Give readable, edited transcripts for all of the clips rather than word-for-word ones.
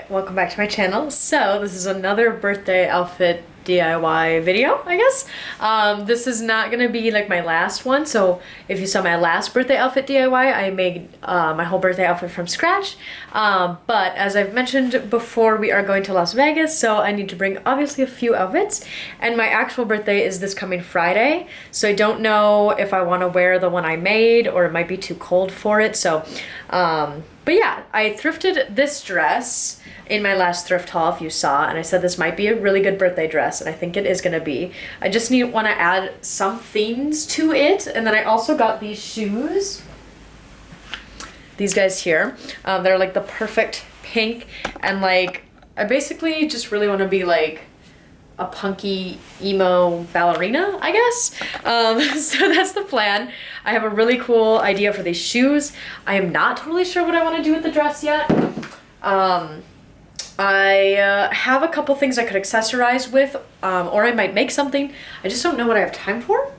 Welcome back to my channel. So this is another birthday outfit DIY video, I guess. This is not gonna be like my last one. So if you saw my last birthday outfit DIY, I made my whole birthday outfit from scratch. But as I've mentioned before, we are going to Las Vegas, so I need to bring obviously a few outfits. And my actual birthday is this coming Friday, so I don't know if I want to wear the one I made or it might be too cold for it. So, but yeah, I thrifted this dress in my last thrift haul, if you saw, and I said this might be a really good birthday dress, and I think it is gonna be. I just want to add some things to it, and then I also got these shoes. These guys here. They're like the perfect pink, and like, I basically just really want to be like a punky emo ballerina, I guess. So that's the plan. I have a really cool idea for these shoes. I am not totally sure what I want to do with the dress yet. I have a couple things I could accessorize with, or I might make something. I just don't know what I have time for,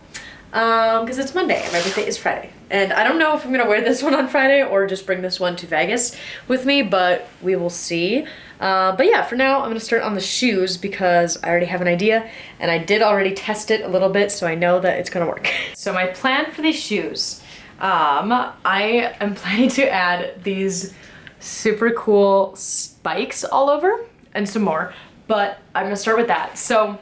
because it's Monday and my birthday is Friday. And I don't know if I'm gonna wear this one on Friday or just bring this one to Vegas with me, but we will see. But yeah, for now, I'm gonna start on the shoes because I already have an idea and I did already test it a little bit, so I know that it's gonna work. So my plan for these shoes, I am planning to add these super cool spikes all over and some more, but I'm gonna start with that. So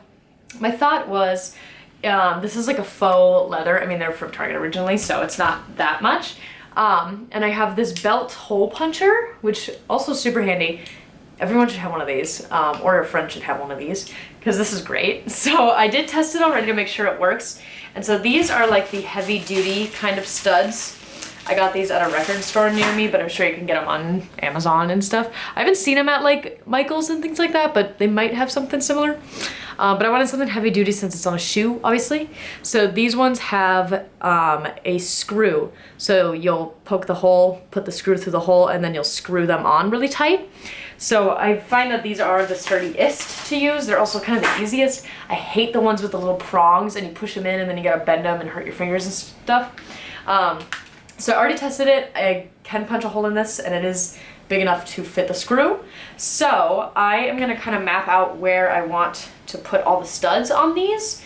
my thought was, this is like a faux leather. I mean, they're from Target originally, so it's not that much. And I have this belt hole puncher, which also super handy. Everyone should have one of these, or a friend should have one of these, because this is great. So I did test it already to make sure it works. And so these are like the heavy duty kind of studs. I got these at a record store near me, but I'm sure you can get them on Amazon and stuff. I haven't seen them at like Michael's and things like that, but they might have something similar. But I wanted something heavy duty since it's on a shoe, obviously. So these ones have a screw. So you'll poke the hole, put the screw through the hole, and then you'll screw them on really tight. So I find that these are the sturdiest to use. They're also kind of the easiest. I hate the ones with the little prongs and you push them in and then you gotta bend them and hurt your fingers and stuff. So I already tested it. I can punch a hole in this and it is big enough to fit the screw. So I am gonna kind of map out where I want to put all the studs on these.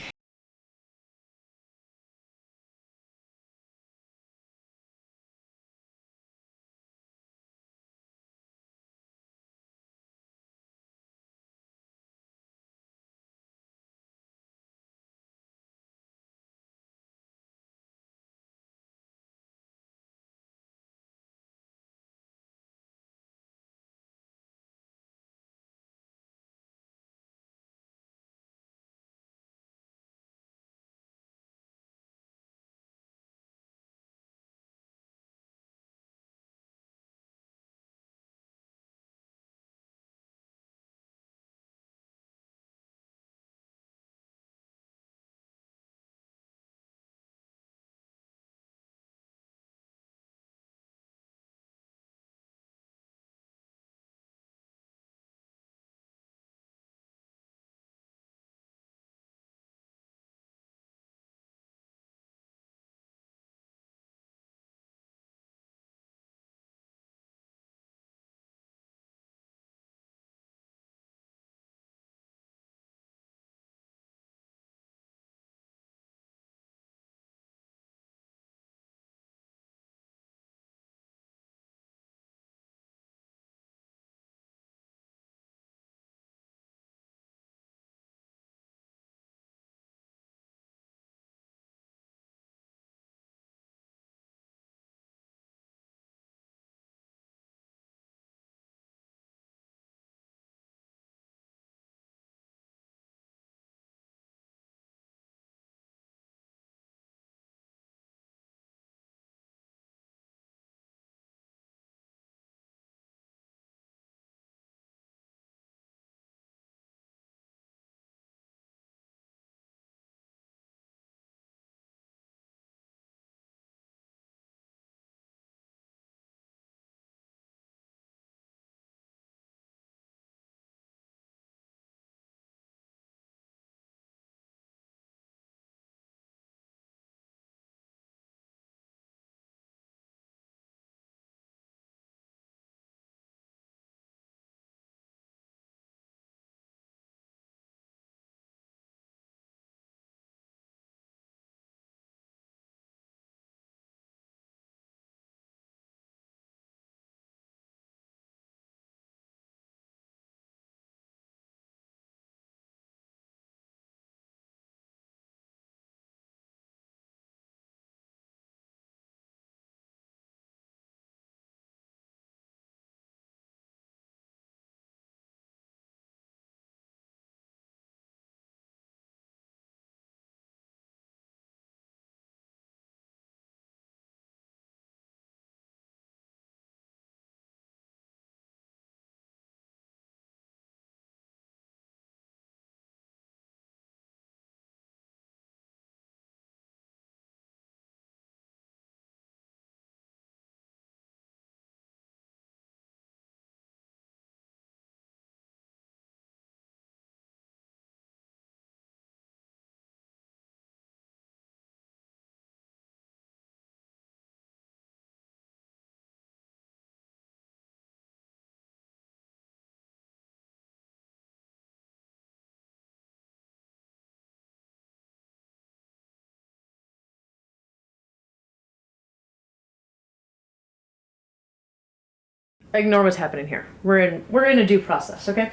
Ignore what's happening here. We're in a due process, okay?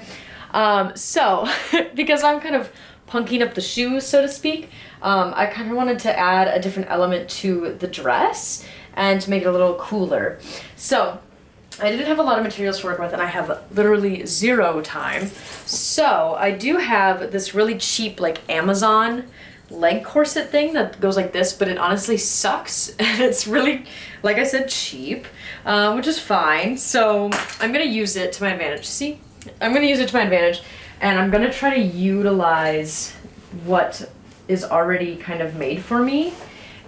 So because I'm kind of punking up the shoes, so to speak, I kind of wanted to add a different element to the dress and to make it a little cooler. So I didn't have a lot of materials to work with, and I have literally 0 time. So I do have this really cheap, like, Amazon leg corset thing that goes like this, but it honestly sucks. And it's really, like I said, cheap, which is fine. So I'm gonna use it to my advantage. See? I'm gonna use it to my advantage, and I'm gonna try to utilize what is already kind of made for me.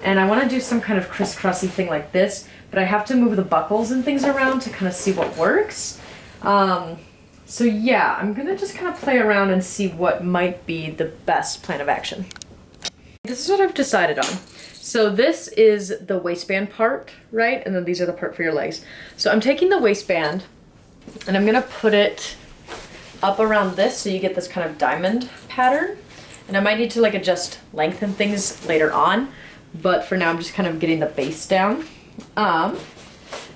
And I wanna do some kind of crisscrossy thing like this, but I have to move the buckles and things around to kind of see what works. So yeah, I'm gonna just kind of play around and see what might be the best plan of action. This is what I've decided on. So this is the waistband part, right? And then these are the part for your legs. So I'm taking the waistband and I'm gonna put it up around this so you get this kind of diamond pattern. And I might need to like adjust length and things later on, but for now I'm just kind of getting the base down.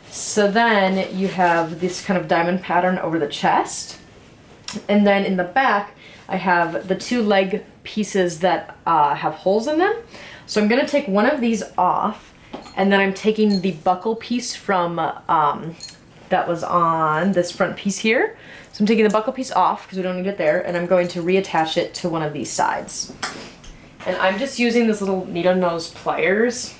So then you have this kind of diamond pattern over the chest. And then in the back, I have the 2 leg pieces that have holes in them. So I'm gonna take one of these off, and then I'm taking the buckle piece from that was on this front piece here. So I'm taking the buckle piece off because we don't need it there, and I'm going to reattach it to one of these sides. And I'm just using this little needle nose pliers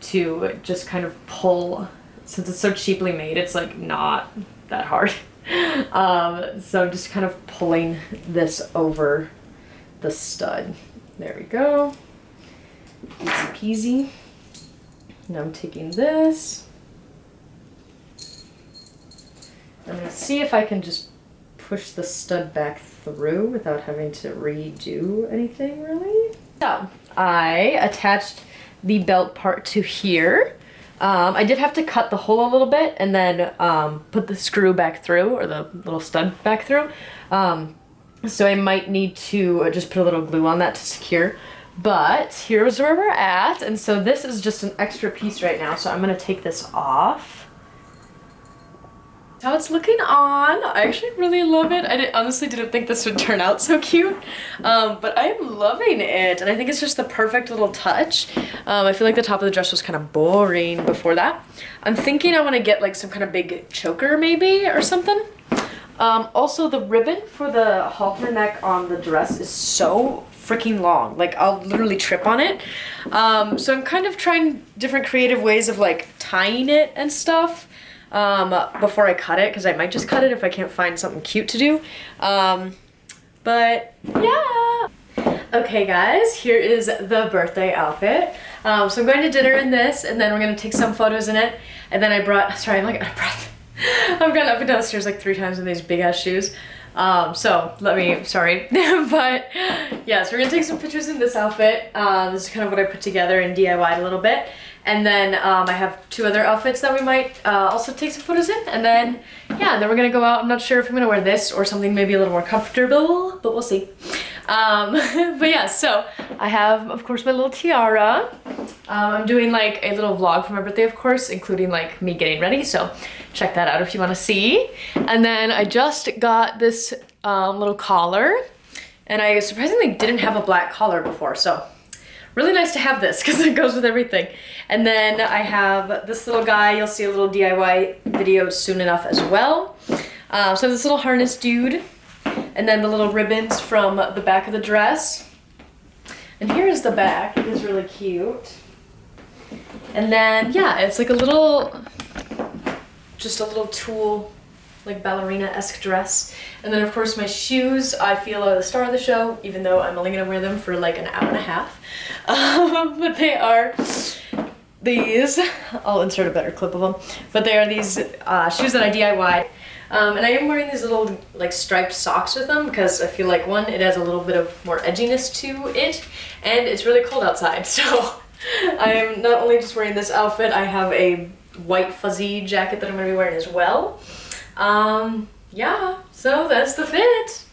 to just kind of pull, since it's so cheaply made, it's like not that hard. So I'm just kind of pulling this over the stud. There we go. Easy peasy. Now I'm taking this. I'm gonna see if I can just push the stud back through without having to redo anything really. So I attached the belt part to here. I did have to cut the hole a little bit and then put the screw back through, or the little stud back through. So I might need to just put a little glue on that to secure. But here's where we're at. And so this is just an extra piece right now. So I'm gonna take this off. How it's looking on. I actually really love it. I honestly didn't think this would turn out so cute, but I'm loving it, and I think it's just the perfect little touch. I feel like the top of the dress was kind of boring before that. I'm thinking I want to get like some kind of big choker maybe or something. Also, the ribbon for the halter neck on the dress is so freaking long. Like, I'll literally trip on it. So I'm kind of trying different creative ways of like tying it and stuff. Before I cut it, because I might just cut it if I can't find something cute to do. But yeah. Okay guys, here is the birthday outfit. So I'm going to dinner in this, and then we're going to take some photos in it. And then I brought, sorry, I'm like out of breath. I've gone up and down the stairs like 3 times in these big ass shoes. So let me, sorry. But yeah, so we're gonna take some pictures in this outfit. This is kind of what I put together and DIY'd a little bit. And then I have 2 other outfits that we might also take some photos in. And then, yeah, then we're gonna go out. I'm not sure if I'm gonna wear this or something maybe a little more comfortable, but we'll see. But yeah, so I have, of course, my little tiara. I'm doing like a little vlog for my birthday, of course, including like me getting ready. So check that out if you wanna see. And then I just got this little collar. And I surprisingly didn't have a black collar before, so really nice to have this because it goes with everything. And then I have this little guy. You'll see a little DIY video soon enough as well. So this little harness dude, and then the little ribbons from the back of the dress. And here is the back. It is really cute. And then, yeah, it's like a little, just a little tulle, like ballerina-esque dress. And then of course my shoes, I feel are the star of the show, even though I'm only gonna wear them for like an hour and a half. But they are these, I'll insert a better clip of them, but they are these shoes that I DIY'd. And I am wearing these little like striped socks with them because I feel like, one, it has a little bit of more edginess to it, and it's really cold outside. So I am not only just wearing this outfit, I have a white fuzzy jacket that I'm gonna be wearing as well. Yeah, so that's the fit.